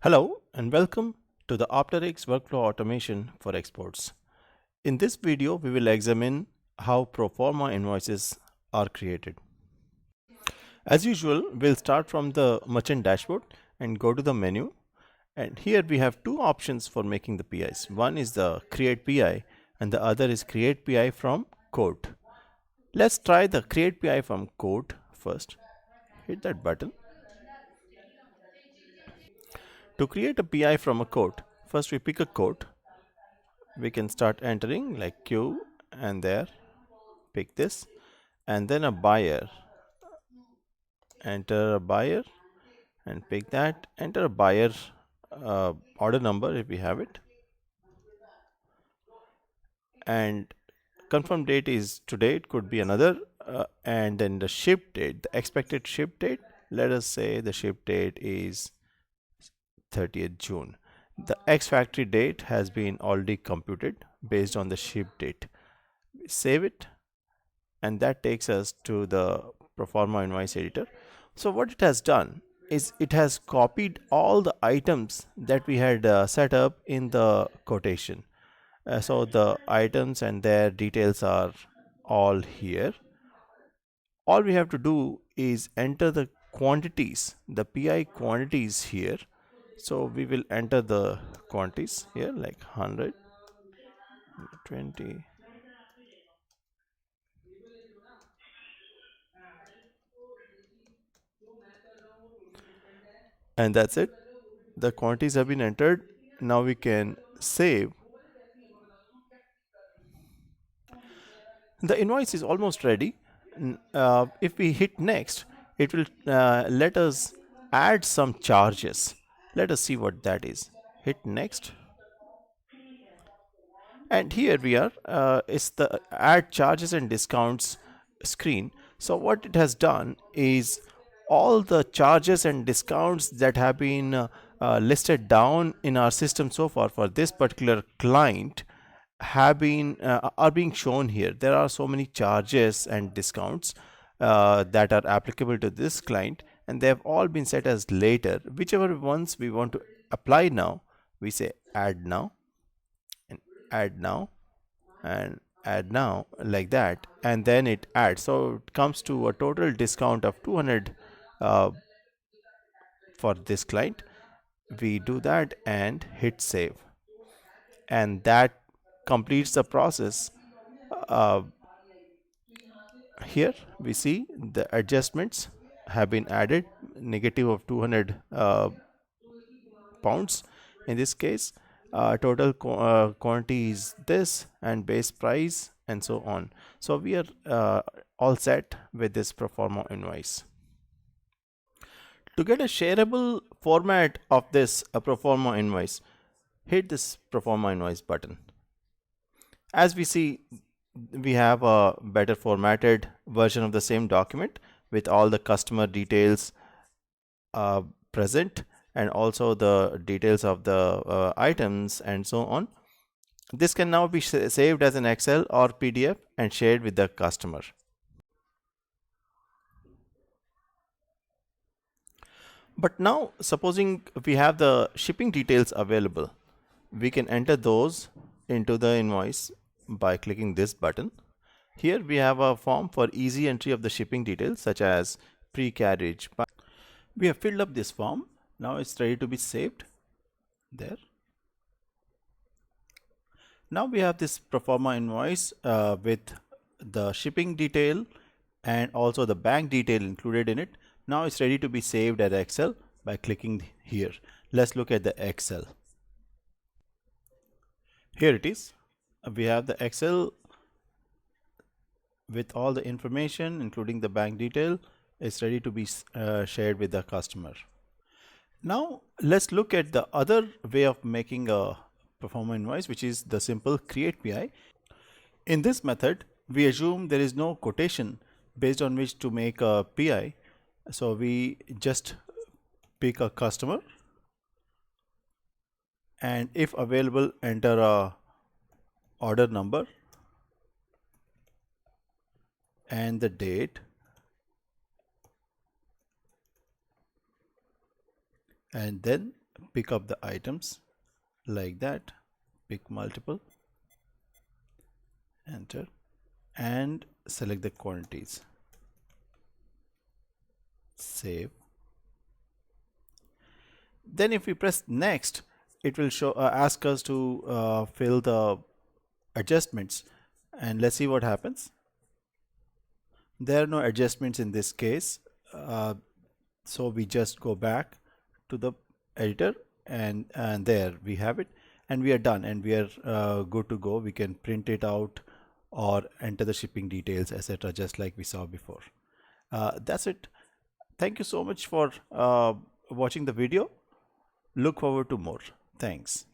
Hello and welcome to the OpteriX workflow automation for exports. In this video, we will examine how Proforma invoices are created. As usual, we'll start from the merchant dashboard and go to the menu. And here we have two options for making the PIs. One is the create PI and the other is create PI from quote. Let's try the create PI from quote first. Hit that button. To create a PI from a quote, first we pick a quote. We can start entering like Q and there, pick this, and then a buyer. Enter a buyer and pick that. Enter a buyer order number if we have it, and confirm date is today. It could be another, and then the ship date, the expected ship date. Let us say the ship date is 30th June. The X factory date has been already computed based on the ship date. Save it, and that takes us to the Proforma Invoice editor. So what it has done is it has copied all the items that we had set up in the quotation. So the items and their details are all here. All we have to do is enter the quantities, the PI quantities here. So we will enter the quantities here like 100, 20, and that's it. The quantities have been entered. Now we can save. The invoice is almost ready. If we hit next, it will let us add some charges. Let us see what that is. Hit next, and here we are. It's the add charges and discounts screen. So what it has done is all the charges and discounts that have been listed down in our system so far for this particular client have been are being shown here. There are so many charges and discounts that are applicable to this client, and they have all been set as later. Whichever ones we want to apply now, we say add now and add now and add now, like that, and then it adds. So it comes to a total discount of 200 uh, for this client. We do that and hit save, and that completes the process. uh, Here we see the adjustments have been added, negative of 200 pounds in this case. Total quantity is this, and base price, and so on. So we are all set with this Proforma invoice. To get a shareable format of this Proforma invoice, hit this Proforma invoice button. As we see, we have a better formatted version of the same document with all the customer details present, and also the details of the items and so on. This can now be saved as an Excel or PDF and shared with the customer. But now, supposing we have the shipping details available, we can enter those into the invoice by clicking this button. Here we have a form for easy entry of the shipping details such as pre-carriage. We have filled up this form. Now it's ready to be saved there. Now we have this Proforma invoice with the shipping detail and also the bank detail included in it. Now it's ready to be saved as Excel by clicking here. Let's look at the Excel. Here it is. We have the Excel with all the information including the bank detail. It's ready to be shared with the customer. Now let's look at the other way of making a Proforma invoice, which is the simple create PI. In this method, we assume there is no quotation based on which to make a PI. So we just pick a customer, and if available, enter a order number and the date, and then pick up the items like that, pick multiple, enter, and select the quantities, save. Then if we press next, it will show ask us to fill the adjustments, and let's see what happens. There are no adjustments in this case, so we just go back to the editor, and there we have it, and we are done, and we are good to go. We can print it out or enter the shipping details, etc., just like we saw before. That's it. Thank you so much for watching the video. Look forward to more. Thanks.